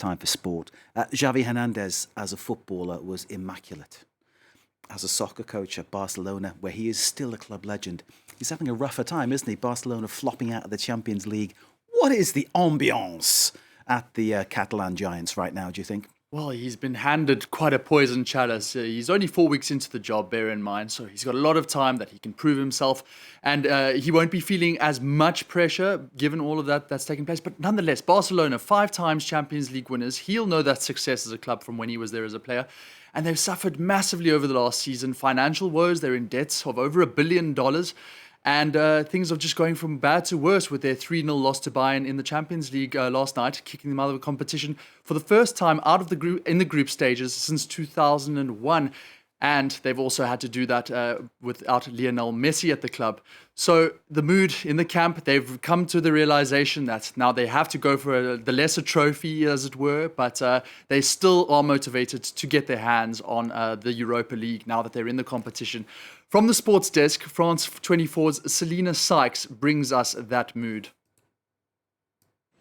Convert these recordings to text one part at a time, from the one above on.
time for sport. Xavi Hernandez, as a footballer, was immaculate. As a soccer coach at Barcelona, where he is still a club legend, he's having a rougher time, isn't he? Barcelona flopping out of the Champions League. What is the ambiance at the Catalan Giants right now, do you think? Well, he's been handed quite a poison chalice. He's only 4 weeks into the job, bear in mind, so he's got a lot of time that he can prove himself, and he won't be feeling as much pressure given all of that's taking place. But nonetheless, Barcelona, 5 times Champions League winners. He'll know that success as a club from when he was there as a player, and they've suffered massively over the last season. Financial woes, they're in debts of over $1 billion. And things are just going from bad to worse with their 3-0 loss to Bayern in the Champions League last night, kicking them out of the competition for the first time out of the group in the group stages since 2001. And they've also had to do that without Lionel Messi at the club. So the mood in the camp, they've come to the realization that now they have to go for the lesser trophy, as it were, but they still are motivated to get their hands on the Europa League now that they're in the competition. From the sports desk, France 24's Selena Sykes brings us that mood.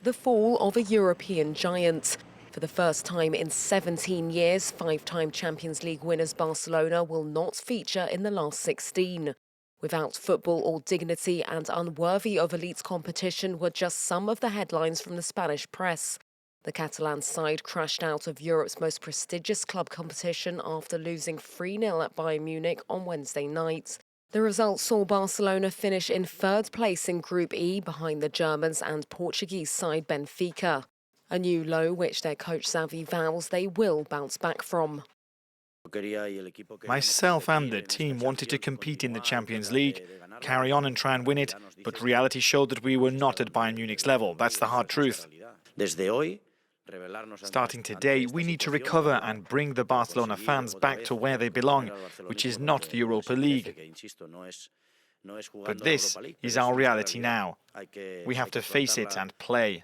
The fall of a European giant. For the first time in 17 years, 5-time Champions League winners Barcelona will not feature in the last 16. Without football or dignity and unworthy of elite competition were just some of the headlines from the Spanish press. The Catalan side crashed out of Europe's most prestigious club competition after losing 3-0 at Bayern Munich on Wednesday night. The result saw Barcelona finish in 3rd place in Group E behind the Germans and Portuguese side Benfica. A new low which their coach Xavi vows they will bounce back from. Myself and the team wanted to compete in the Champions League, carry on and try and win it, but reality showed that we were not at Bayern Munich's level. That's the hard truth. Starting today, we need to recover and bring the Barcelona fans back to where they belong, which is not the Europa League. But this is our reality now. We have to face it and play.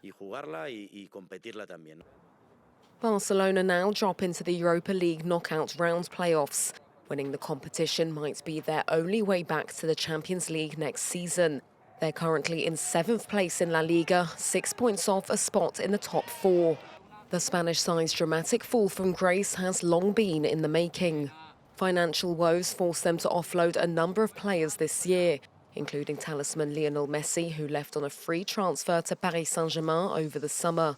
Barcelona now drop into the Europa League knockout round playoffs. Winning the competition might be their only way back to the Champions League next season. They're currently in 7th place in La Liga, 6 points off a spot in the top 4. The Spanish side's dramatic fall from grace has long been in the making. Financial woes forced them to offload a number of players this year, including talisman Lionel Messi, who left on a free transfer to Paris Saint-Germain over the summer.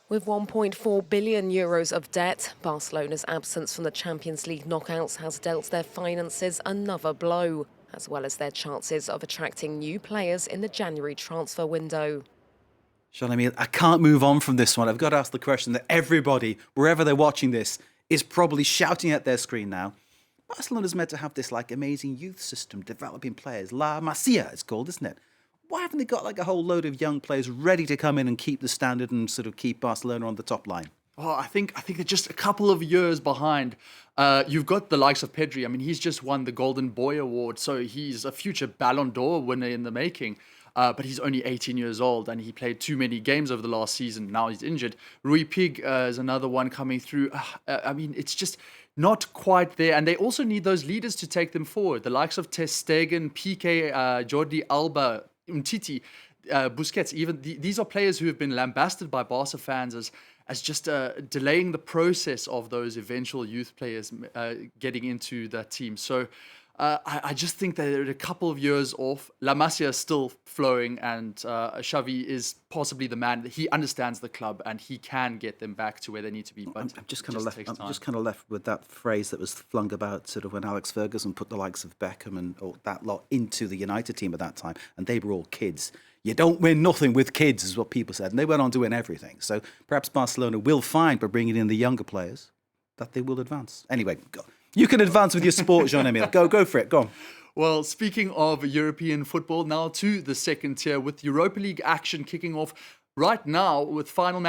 With 1.4 billion euros of debt, Barcelona's absence from the Champions League knockouts has dealt their finances another blow, as well as their chances of attracting new players in the January transfer window. Jean-Emile, I can't move on from this one. I've got to ask the question that everybody, wherever they're watching this, is probably shouting at their screen now. Barcelona's meant to have this amazing youth system developing players. La Masia it's called, isn't it? Why haven't they got a whole load of young players ready to come in and keep the standard and sort of keep Barcelona on the top line? Oh, I think they're just a couple of years behind. You've got the likes of Pedri. I mean, he's just won the Golden Boy Award, so he's a future Ballon d'Or winner in the making. But he's only 18 years old, and he played too many games over the last season. Now he's injured. Rui Pig is another one coming through. I mean, it's just not quite there. And they also need those leaders to take them forward. The likes of Ter Stegen, Piqué, Jordi Alba, Umtiti, Busquets. Even these are players who have been lambasted by Barca fans as just delaying the process of those eventual youth players getting into that team. So I just think that they're a couple of years off. La Masia is still flowing, and Xavi is possibly the man. He understands the club, and he can get them back to where they need to be. But I'm just kind of left with that phrase that was flung about sort of when Alex Ferguson put the likes of Beckham and that lot into the United team at that time, and they were all kids. You don't win nothing with kids, is what people said, and they went on to win everything. So perhaps Barcelona will find, by bringing in the younger players, that they will advance. Anyway, go. You can advance with your sport, Jean-Emile. Go for it. Go on. Well, speaking of European football, now to the second tier with Europa League action kicking off right now with final match